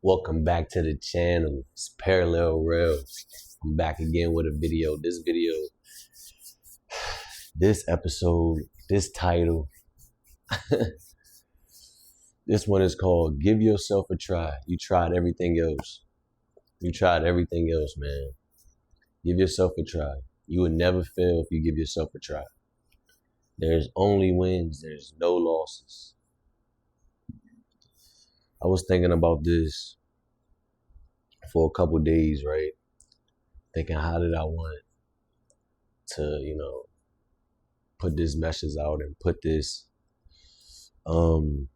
Welcome back to the channel. It's Parallel Rails. I'm back again with a video. This episode, this title, this one is called Give Yourself a Try. You tried everything else. You tried everything else, man. Give yourself a try. You would never fail if you give yourself a try. There's only wins, there's no losses. I was thinking about this for a couple days, right? Thinking, how did I want to, put this message out and put this um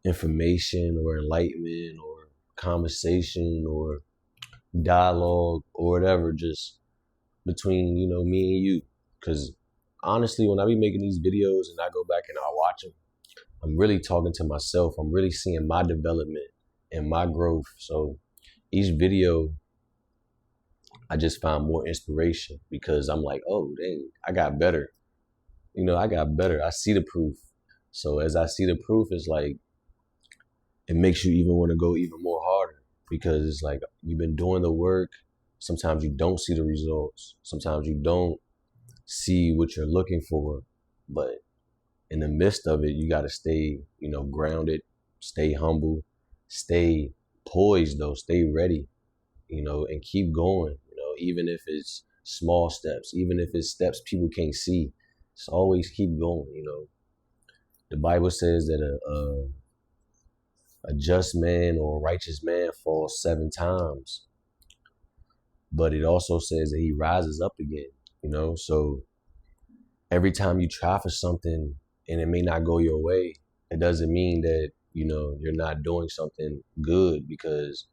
information or enlightenment or conversation or dialogue or whatever just between me and you, because honestly when I be making these videos and I go back and I watch them, I'm really talking to myself. I'm really seeing my development and my growth. So each video I just find more inspiration because I'm like, oh dang, I got better. I got better. I see the proof. So as I see the proof, it's like it makes you even want to go even more harder because it's like you've been doing the work. Sometimes you don't see the results. Sometimes you don't see what you're looking for. But in the midst of it, you got to stay, grounded, stay humble, stay poised though, stay ready, and keep going, even if it's small steps, even if it's steps people can't see, it's always keep going. The Bible says that a just man or a righteous man falls 7 times, but it also says that he rises up again. So every time you try for something and it may not go your way, it doesn't mean that, you're not doing something good, because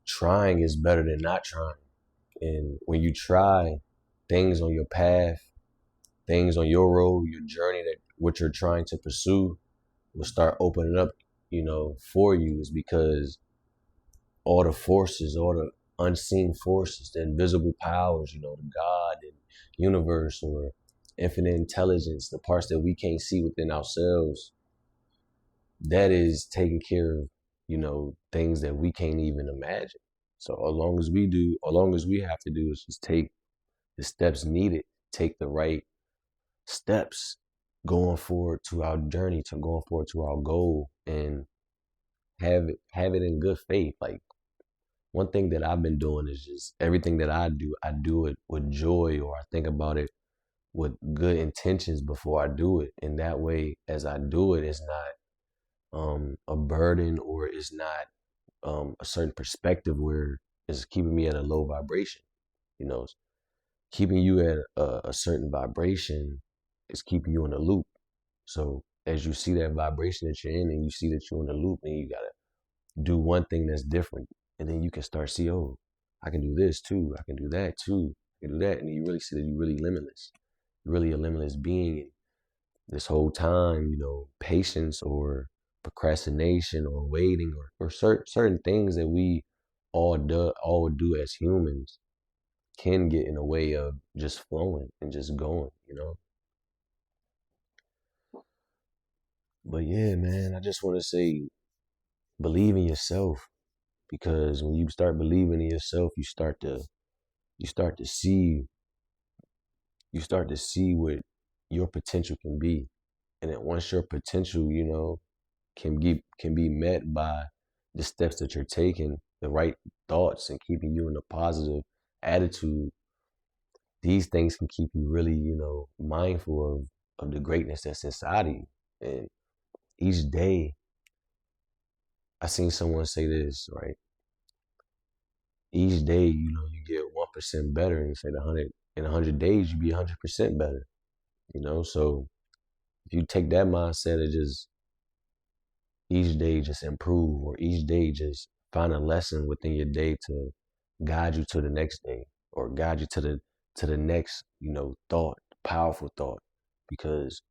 trying is better than not trying. And when you try things on your path, things on your road, your journey, that what you're trying to pursue will start opening up, for you, is because all the forces, all the unseen forces, the invisible powers, the God and universe or infinite intelligence, the parts that we can't see within ourselves, that is taking care of, things that we can't even imagine. So as long as we have to do is just take the steps needed, take the right steps going forward to our journey, to going forward to our goal, and have it in good faith. Like, one thing that I've been doing is just everything that I do it with joy, or I think about it with good intentions before I do it. And that way, as I do it, it's not a burden, or it's not a certain perspective where it's keeping me at a low vibration. You know, keeping you at a certain vibration is keeping you in a loop. So as you see that vibration that you're in, and you see that you're in a loop, and you gotta do one thing that's different, and then you can start see, oh, I can do this too, I can do that too, I can do that, and you really see that you're really limitless. You're really a limitless being. And this whole time, patience or procrastination or waiting, or certain things that we all do as humans can get in the way of just flowing and just going. But yeah, man, I just want to say, believe in yourself, because when you start believing in yourself, you start to see you start to see what your potential can be. And then once your potential, can be met by the steps that you're taking, the right thoughts, and keeping you in a positive attitude, these things can keep you really, mindful of the greatness that's inside of you. And each day, I seen someone say this, right? Each day, you get 1% better, and say 100 days, you be 100% better. So if you take that mindset of just each day just improve, or each day just find a lesson within your day to guide you to the next day, or guide you to the next, thought, powerful thought. Because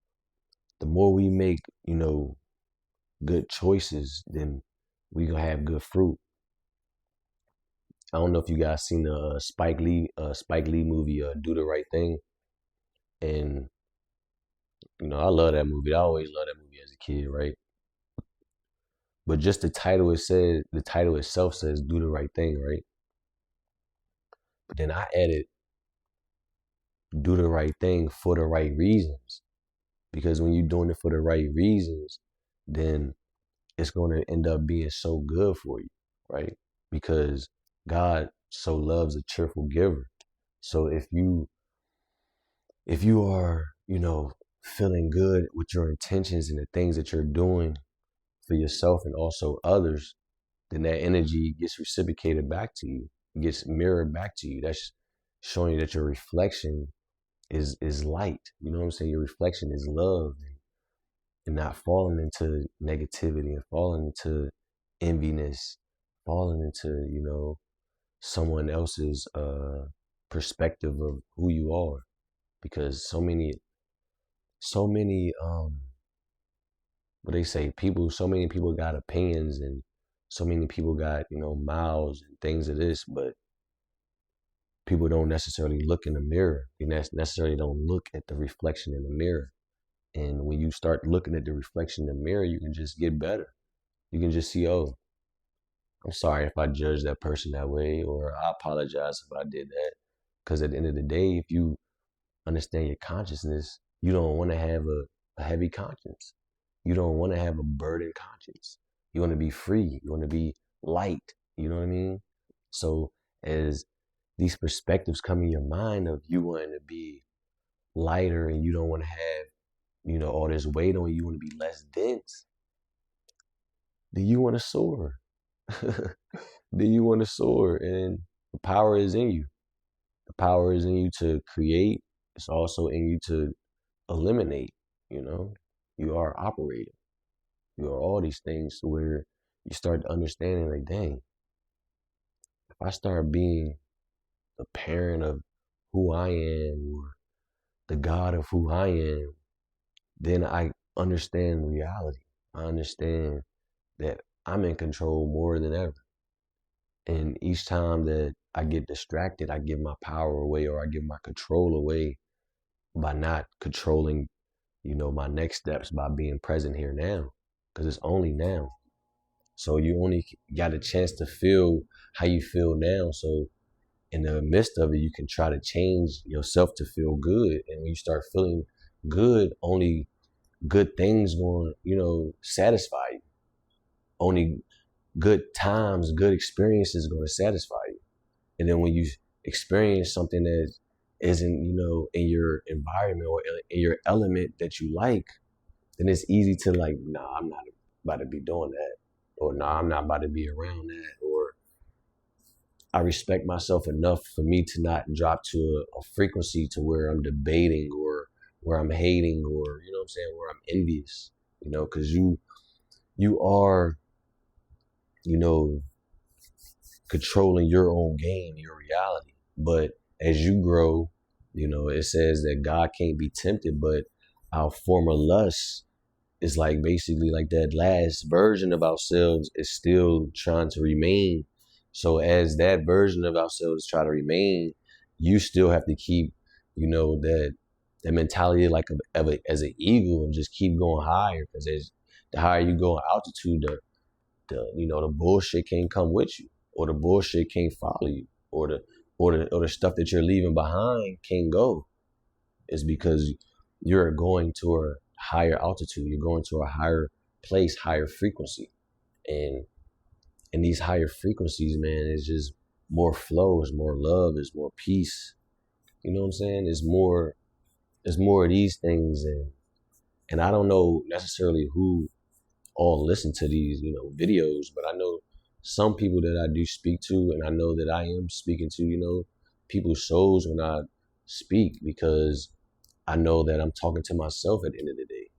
the more we make, good choices, then we gonna have good fruit. I don't know if you guys seen the Spike Lee movie, Do the Right Thing. And I love that movie. I always loved that movie as a kid, right? But just the title itself says do the right thing, right? But then I added do the right thing for the right reasons. Because when you're doing it for the right reasons, then it's going to end up being so good for you, right? Because God so loves a cheerful giver. So if you are, feeling good with your intentions and the things that you're doing for yourself and also others, then that energy gets reciprocated back to you, gets mirrored back to you. That's showing you that your reflection is light. You know what I'm saying? Your reflection is love, and not falling into negativity and falling into enviness, falling into, someone else's perspective of who you are. Because so many what they say, so many people got opinions, and so many people got, mouths and things of this, but people don't necessarily look in the mirror. They necessarily don't look at the reflection in the mirror. And when you start looking at the reflection in the mirror, you can just get better. You can just see, oh, I'm sorry if I judge that person that way, or I apologize if I did that. Because at the end of the day, if you understand your consciousness, you don't want to have a heavy conscience. You don't want to have a burdened conscience. You want to be free. You want to be light. You know what I mean? So as these perspectives come in your mind of you wanting to be lighter, and you don't want to have, all this weight on you, you want to be less dense, then you want to soar. Then you want to soar, and the power is in you. The power is in you to create. It's also in you to eliminate. You are operating. You are all these things to where you start understanding, like, dang, if I start being the parent of who I am, or the God of who I am, then I understand reality. I understand that I'm in control more than ever. And each time that I get distracted, I give my power away, or I give my control away by not controlling, my next steps, by being present here now, because it's only now. So you only got a chance to feel how you feel now. So in the midst of it, you can try to change yourself to feel good. And when you start feeling good, only good things going, satisfy you. Only good times, good experiences going to satisfy you. And then when you experience something that isn't, in your environment or in your element that you like, then it's easy to, like, nah, I'm not about to be doing that. Or nah, I'm not about to be around that. Or I respect myself enough for me to not drop to a frequency to where I'm debating, or where I'm hating, or, you know what I'm saying, where I'm envious, because you are, you know, controlling your own game, your reality. But as you grow, it says that God can't be tempted, but our former lusts is like basically like that last version of ourselves is still trying to remain. So as that version of ourselves try to remain, you still have to keep, that mentality like as an eagle, and just keep going higher. Because as the higher you go in altitude, the bullshit can't come with you, or the bullshit can't follow you, or the stuff that you're leaving behind can't go. It's because you're going to a higher altitude. You're going to a higher place, higher frequency. And in these higher frequencies, man, it's just more flow, it's more love, it's more peace. You know what I'm saying? It's more of these things. And I don't know necessarily who all listen to these, videos, but I know some people that I do speak to, and I know that I am speaking to, people's souls when I speak, because I know that I'm talking to myself at the end of the day.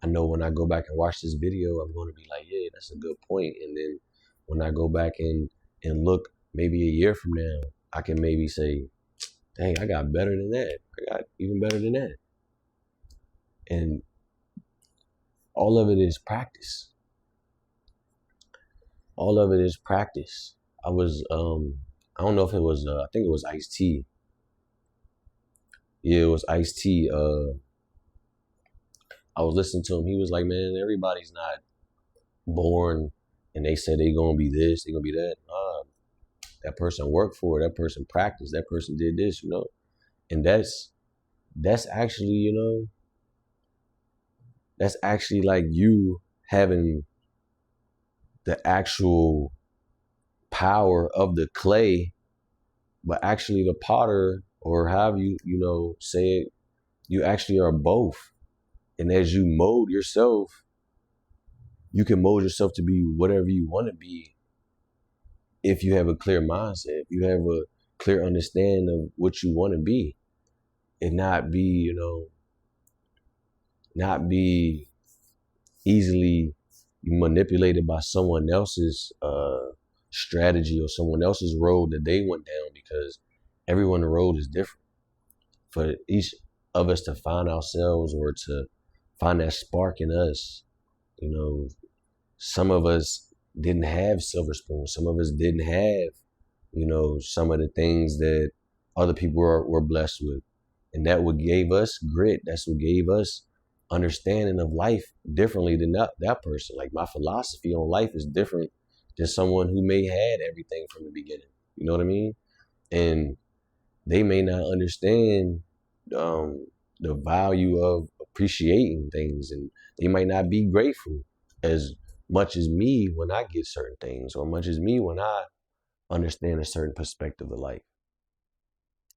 I know when I go back and watch this video, I'm going to be like, yeah, that's a good point. And then when I go back and look maybe a year from now, I can maybe say, dang, I got better than that. I got even better than that. And all of it is practice. All of it is practice. I was, I don't know if it was, I think it was Ice-T. Yeah, it was Ice-T. I was listening to him. He was like, man, everybody's not born and they said they gonna be this, they gonna be that. That person worked for it, that person practiced, that person did this, and that's actually, that's actually like you having the actual power of the clay, but actually the potter, or however you say it, you actually are both. And as you mold yourself, you can mold yourself to be whatever you want to be if you have a clear mindset, if you have a clear understanding of what you want to be, and not be, not be easily manipulated by someone else's strategy or someone else's road that they went down, because everyone's road is different. For each of us to find ourselves or to find that spark in us, some of us didn't have silver spoons. Some of us didn't have, some of the things that other people were blessed with. And that what gave us grit. That's what gave us understanding of life differently than that person. Like my philosophy on life is different than someone who may had everything from the beginning. You know what I mean? And they may not understand the value of appreciating things, and they might not be grateful as much as me when I get certain things, or much as me when I understand a certain perspective of life.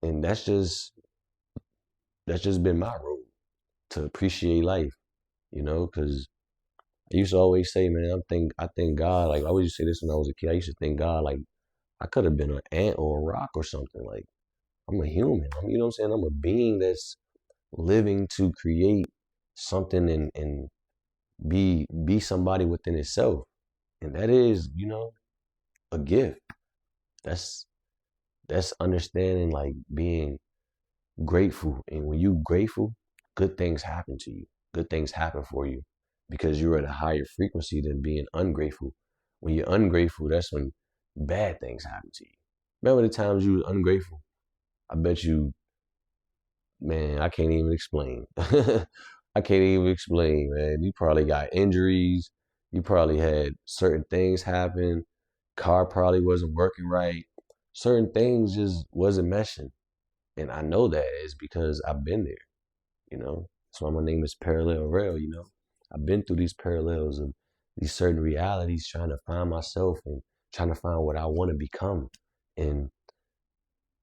And that's just been my role, to appreciate life, because I used to always say, man, I thank God. Like I always used to say this when I was a kid. I used to thank God, like I could have been an ant or a rock or something. Like I'm a human. You know what I'm saying? I'm a being that's living to create something, and be somebody within itself. And that is, a gift. That's that's understanding, like being grateful. And when you grateful, good things happen to you. Good things happen for you because you're at a higher frequency than being ungrateful. When you're ungrateful, that's when bad things happen to you. Remember the times you were ungrateful? I bet you, man, I can't even explain. I can't even explain, man. You probably got injuries. You probably had certain things happen. Car probably wasn't working right. Certain things just wasn't meshing. And I know that is because I've been there, you know. That's why my name is Parallel Rail. I've been through these parallels of these certain realities, trying to find myself and trying to find what I want to become. And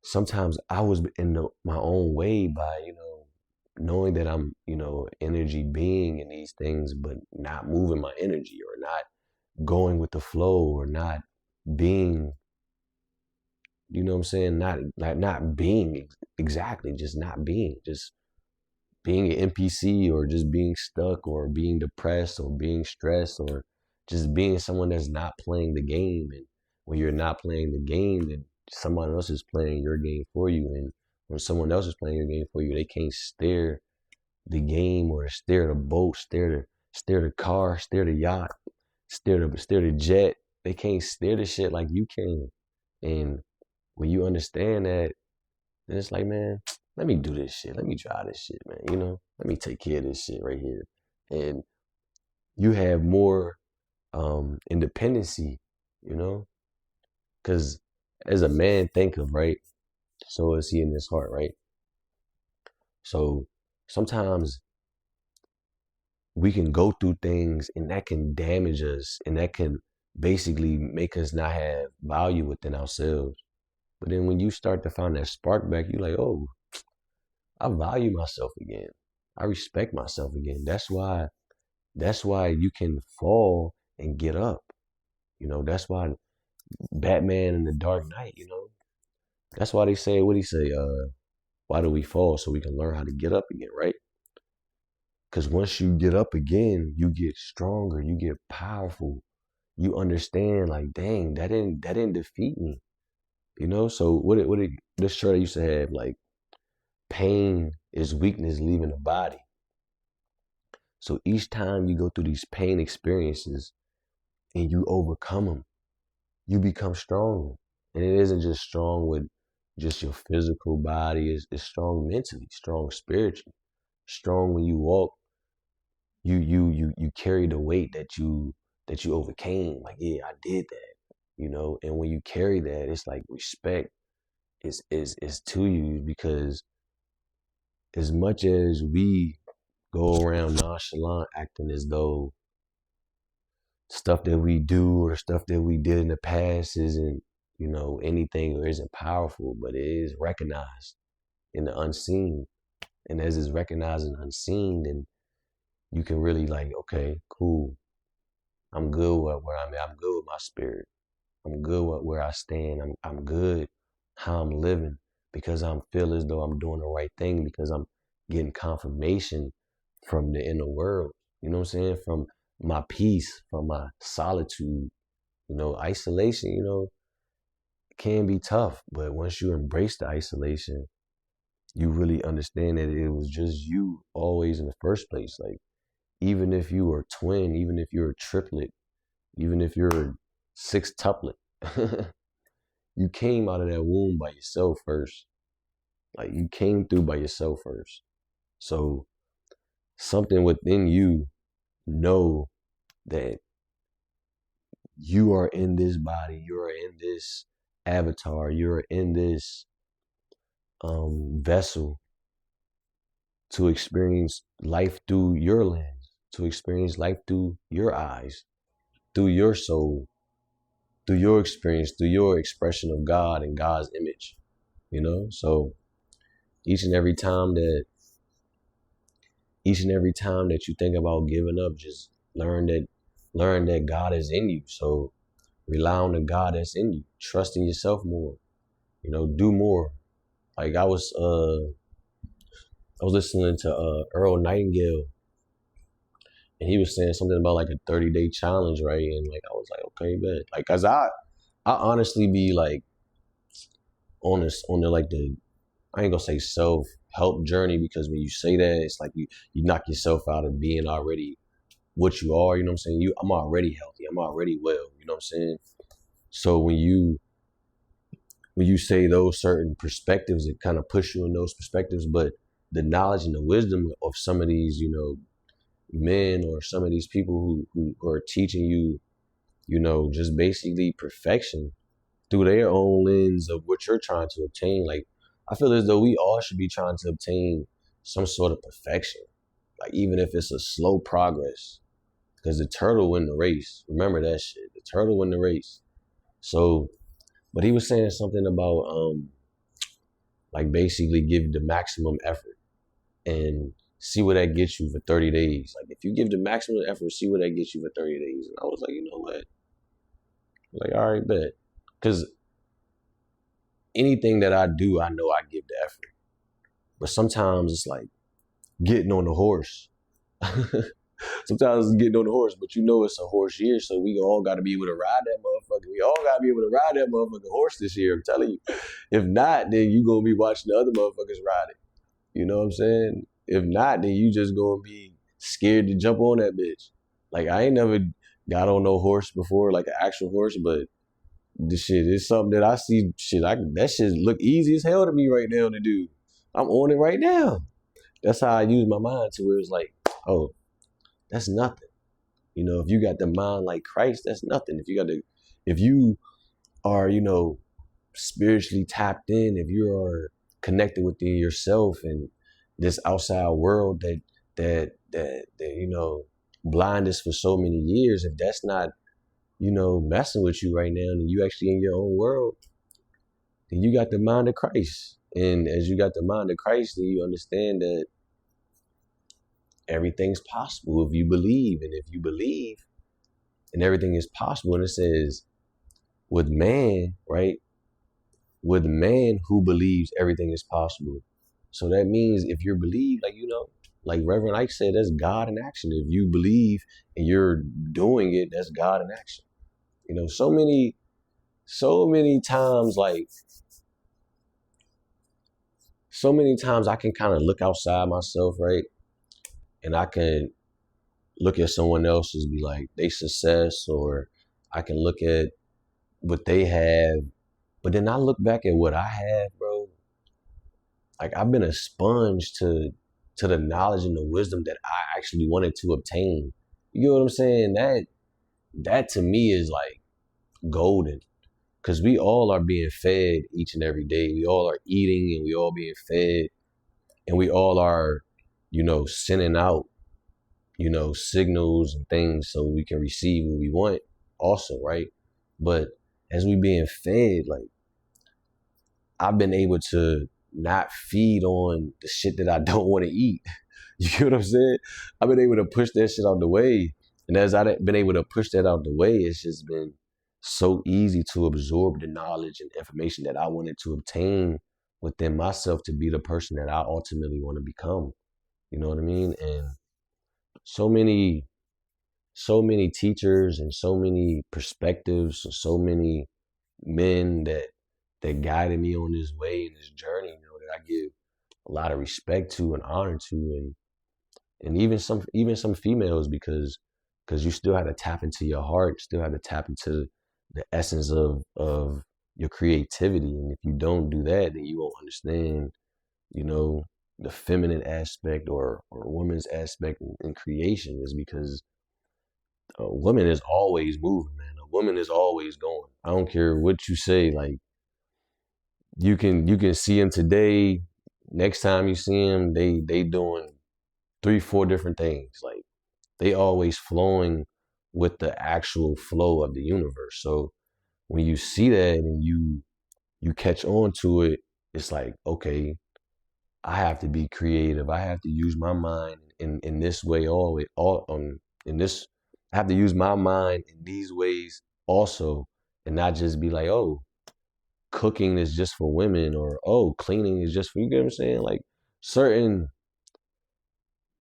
sometimes I was in my own way by, knowing that I'm, energy being in these things, but not moving my energy, or not going with the flow, or not being, what I'm saying? Not being exactly, just not being, just being an NPC, or just being stuck, or being depressed, or being stressed, or just being someone that's not playing the game. And when you're not playing the game, then someone else is playing your game for you. And when someone else is playing your game for you, they can't steer the game, or steer the boat, steer the car, steer the yacht, steer the jet. They can't steer the shit like you can. And when you understand that, then it's like, man, let me do this shit. Let me try this shit, man. Let me take care of this shit right here. And you have more independency, because as a man thinketh, right, so is he in his heart, right? So sometimes we can go through things, and that can damage us, and that can basically make us not have value within ourselves. But then when you start to find that spark back, you're like, oh, I value myself again. I respect myself again. That's why you can fall and get up. That's why Batman in the Dark Knight, that's why they say, what do you say? Why do we fall? So we can learn how to get up again, right? Because once you get up again, you get stronger, you get powerful. You understand, like, dang, that didn't defeat me. So what this shirt I used to have, like, pain is weakness leaving the body. So each time you go through these pain experiences and you overcome them, you become stronger. And it isn't just strong with just your physical body, it's strong mentally, strong spiritually, strong when you walk. You carry the weight that you that you overcame. Like, yeah, I did that, you know. And when you carry that, it's like respect is to you, because as much as we go around nonchalant acting as though stuff that we do or stuff that we did in the past isn't, you know, anything or isn't powerful, but it is recognized in the unseen. And as it's recognized and unseen, then you can really like, okay, cool. I'm good with where I'm at. I'm good with my spirit. I'm good with where I stand. I'm good how I'm living, because I'm feel as though I'm doing the right thing, because I'm getting confirmation from the inner world. You know what I'm saying? From my peace, from my solitude. You know, isolation, you know, can be tough, but once you embrace the isolation, you really understand that it was just you always in the first place. Like, even if you were a twin, even if you're a triplet, even if you're a sextuplet, you came out of that womb by yourself first. Like, you came through by yourself first. So something within you know that you are in this body, you are in this avatar, you're in this vessel to experience life through your lens, to experience life through your eyes, through your soul, through your experience, through your expression of God and God's image, you know? So each and every time that you think about giving up, just learn that God is in you. So rely on the God that's in you. Trust in yourself more. You know, do more. Like, I was listening to Earl Nightingale, and he was saying something about like a 30-day challenge, right? And like, I was like, okay, bet. Like, cause I honestly be like on the like the, I ain't gonna say self-help journey, because when you say that, it's like you knock yourself out of being already what you are, you know what I'm saying? I'm already healthy, I'm already well, you know what I'm saying? So when you say those certain perspectives, it kind of push you in those perspectives, but the knowledge and the wisdom of some of these, you know, men or some of these people who are teaching you, you know, just basically perfection through their own lens of what you're trying to obtain. Like, I feel as though we all should be trying to obtain some sort of perfection, like even if it's a slow progress, because the turtle win the race. Remember that shit. The turtle win the race. So, but he was saying something about like basically give the maximum effort and see where that gets you for 30 days. Like, if you give the maximum effort, see where that gets you for 30 days. And I was like, you know what? Like, all right, bet. Because anything that I do, I know I give the effort. But sometimes it's like getting on the horse. Sometimes it's getting on the horse, but you know it's a horse year, so we all got to be able to ride that motherfucker. We all got to be able to ride that motherfucking horse this year, I'm telling you. If not, then you going to be watching the other motherfuckers ride it. You know what I'm saying? If not, then you just going to be scared to jump on that bitch. Like, I ain't never got on no horse before, like an actual horse, but this shit is something that I see, that shit look easy as hell to me right now to do. I'm on it right now. That's how I use my mind, to where it's like, oh, that's nothing. You know, if you got the mind like Christ, that's nothing. If you are, you know, spiritually tapped in, if you are connected within yourself and this outside world that you know, blind us for so many years, if that's not, you know, messing with you right now, and you actually in your own world, then you got the mind of Christ. And as you got the mind of Christ, then you understand that everything's possible if you believe. And if you believe and everything is possible, and it says with man, right? With man who believes everything is possible. So that means if you believe, like, you know, like Reverend Ike said, that's God in action. If you believe and you're doing it, that's God in action. You know, so many times, like, so many times I can kind of look outside myself, right? And I can look at someone else's, be like, they success, or I can look at what they have. But then I look back at what I have, bro. Like, I've been a sponge to the knowledge and the wisdom that I actually wanted to obtain. You know what I'm saying? that to me is like golden, because we all are being fed each and every day. We all are eating and we all being fed, and we all are, sending out, signals and things so we can receive what we want also, right? But as we being fed, like, I've been able to not feed on the shit that I don't want to eat. You get what I'm saying? I've been able to push that shit out the way. And as I've been able to push that out the way, it's just been so easy to absorb the knowledge and information that I wanted to obtain within myself to be the person that I ultimately want to become. You know what I mean? And so many, so many teachers and so many perspectives, so many men that guided me on this way and this journey, that I give a lot of respect to and honor to, and even some females, because you still have to tap into your heart, still have to tap into the essence of your creativity. And if you don't do that, then you won't understand, you know, the feminine aspect or woman's aspect in creation, is because a woman is always moving, man. A woman is always going. I don't care what you say. Like, you can see them today. Next time you see them, they doing 3, 4 different things. Like, they always flowing with the actual flow of the universe. So when you see that and you catch on to it, it's like, okay, I have to be creative. I have to use my mind in this way, all in this. I have to use my mind in these ways also, and not just be like, oh, cooking is just for women, or oh, cleaning is just for, you get what I'm saying? Like, certain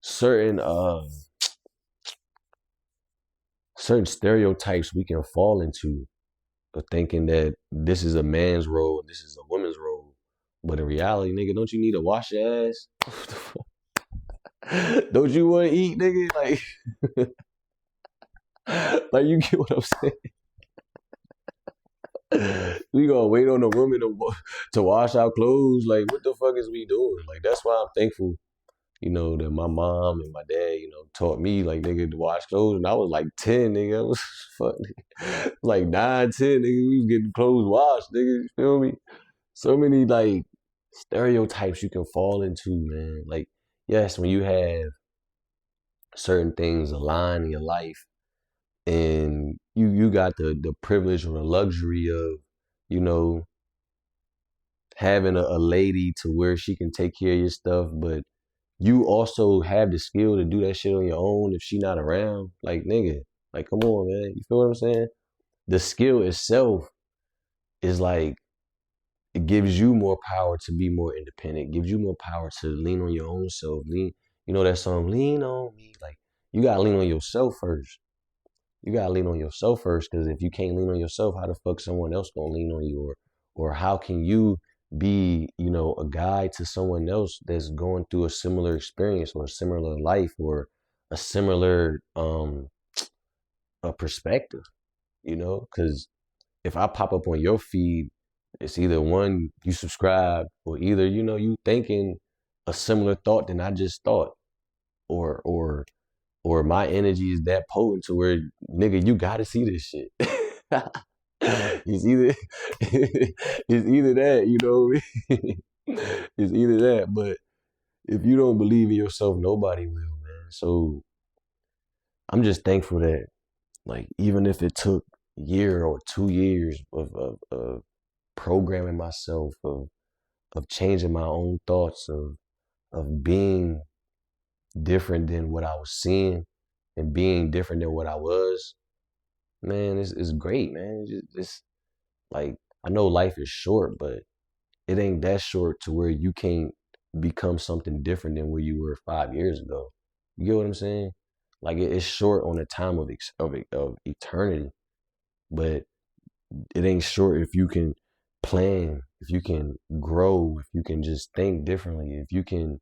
certain certain stereotypes we can fall into, of thinking that this is a man's role and this is a woman's role. But in reality, nigga, don't you need to wash your ass? Don't you want to eat, nigga? Like, like, you get what I'm saying? We gonna wait on the woman to wash our clothes? Like, what the fuck is we doing? Like, that's why I'm thankful, that my mom and my dad, taught me, like, nigga, to wash clothes. And I was like 10, nigga. I was fuck, like 9, 10, nigga. We was getting clothes washed, nigga. You feel me? So many, like, stereotypes you can fall into, man. Like, yes, when you have certain things align in your life, and you got the privilege or the luxury of, you know, having a lady to where she can take care of your stuff, but you also have the skill to do that shit on your own if she not around. Like, nigga, like, come on, man. You feel what I'm saying? The skill itself is like, it gives you more power to be more independent. It gives you more power to lean on your own self. That song, Lean On Me. Like, you gotta lean on yourself first. You gotta lean on yourself first, because if you can't lean on yourself, how the fuck someone else gonna lean on you? Or how can you be, a guide to someone else that's going through a similar experience or a similar life or a similar a perspective, because if I pop up on your feed, it's either one, you subscribe, or either, you thinking a similar thought than I just thought, or or my energy is that potent to where, nigga, you gotta see this shit. It's either it's either that, it's either that. But if you don't believe in yourself, nobody will, man. So I'm just thankful that, like, even if it took a year or 2 years of programming myself, of changing my own thoughts, of being different than what I was seeing and being different than what I was, man, it's great, man. It's like, I know life is short, but it ain't that short to where you can't become something different than where you were 5 years ago. You get what I'm saying? Like, it's short on the time of eternity, but it ain't short if you can plan, if you can grow, if you can just think differently, if you can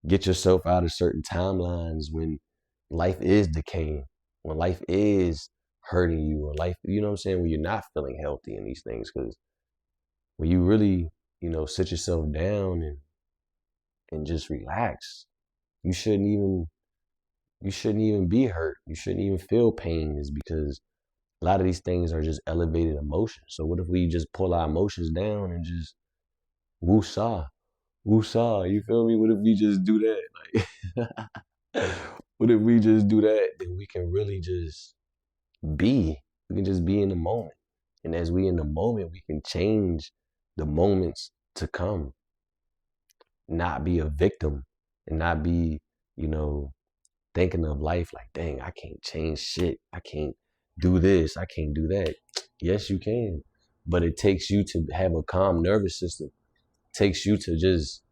get yourself out of certain timelines when life is decaying, when life is hurting you, or life, you know what I'm saying, when you're not feeling healthy in these things. Because when you really, sit yourself down and just relax, you shouldn't even you shouldn't even be hurt. You shouldn't even feel pain, is because A lot of these things are just elevated emotions. So what if we just pull our emotions down and just woosah, woosah? You feel me? What if we just do that? Like, what if we just do that? Then we can really just be. We can just be in the moment. And as we in the moment, we can change the moments to come. Not be a victim and not be, you know, thinking of life like, dang, I can't change shit. I can't do this. I can't do that. Yes, you can. But it takes you to have a calm nervous system. It takes you to just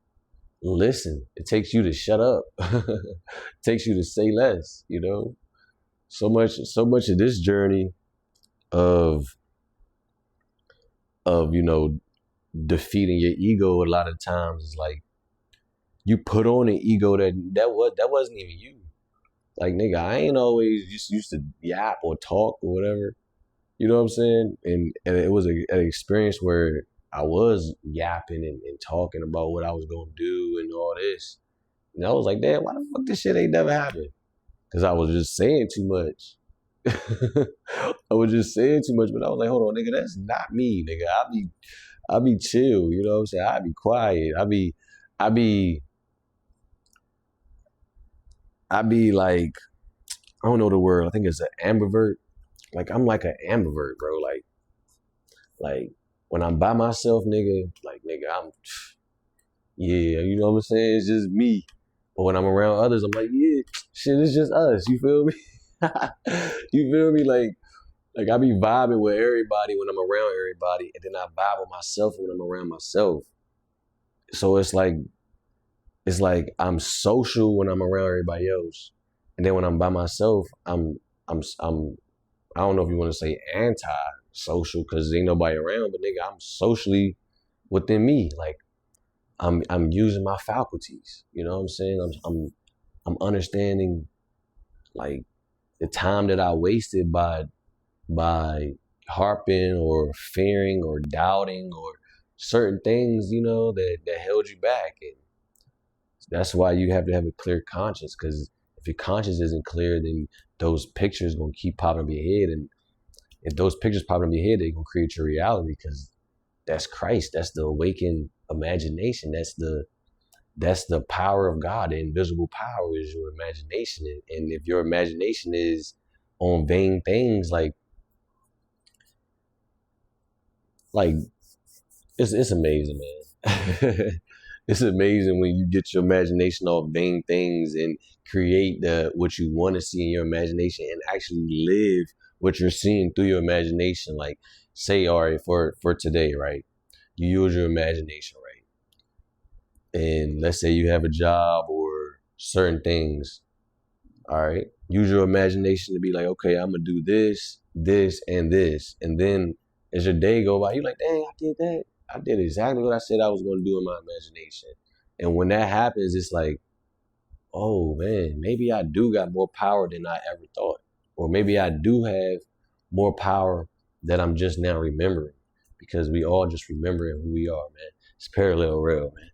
listen. It takes you to shut up. It takes you to say less, you know? So much of this journey of you know, defeating your ego a lot of times is like you put on an ego that wasn't even you. Like, nigga, I ain't always just used to yap or talk or whatever. You know what I'm saying? And it was an experience where I was yapping and talking about what I was gonna do and all this. And I was like, damn, why the fuck this shit ain't never happened? Because I was just saying too much. I was just saying too much, but I was like, hold on, nigga, that's not me, nigga. I be chill, you know what I'm saying? I be quiet. I be like, I don't know the word. I think it's an ambivert. Like, I'm like an ambivert, bro. Like when I'm by myself, nigga, like, nigga, yeah, you know what I'm saying? It's just me. But when I'm around others, I'm like, yeah, shit, it's just us. You feel me? You feel me? Like I be vibing with everybody when I'm around everybody, and then I vibe with myself when I'm around myself. So it's like I'm social when I'm around everybody else, and then when I'm by myself, I'm I don't know if you want to say anti-social because ain't nobody around, but nigga, I'm socially within me. Like I'm using my faculties. You know what I'm saying? I'm understanding like the time that I wasted by harping or fearing or doubting or certain things, you know, that held you back. And that's why you have to have a clear conscience, because if your conscience isn't clear, then those pictures gonna keep popping up in your head. And if those pictures pop up in your head, they're gonna create your reality, because that's Christ. That's the awakened imagination. That's the power of God. The invisible power is your imagination. And if your imagination is on vain things, like it's amazing, man. It's amazing when you get your imagination off vain things and create what you want to see in your imagination and actually live what you're seeing through your imagination. Like, say, all right, for today, right? You use your imagination, right? And let's say you have a job or certain things, all right? Use your imagination to be like, okay, I'm gonna do this, this, and this. And then as your day go by, you're like, dang, I did that. I did exactly what I said I was gonna do in my imagination. And when that happens, it's like, oh man, maybe I do got more power than I ever thought. Or maybe I do have more power that I'm just now remembering. Because we all just remembering who we are, man. It's parallel real, man.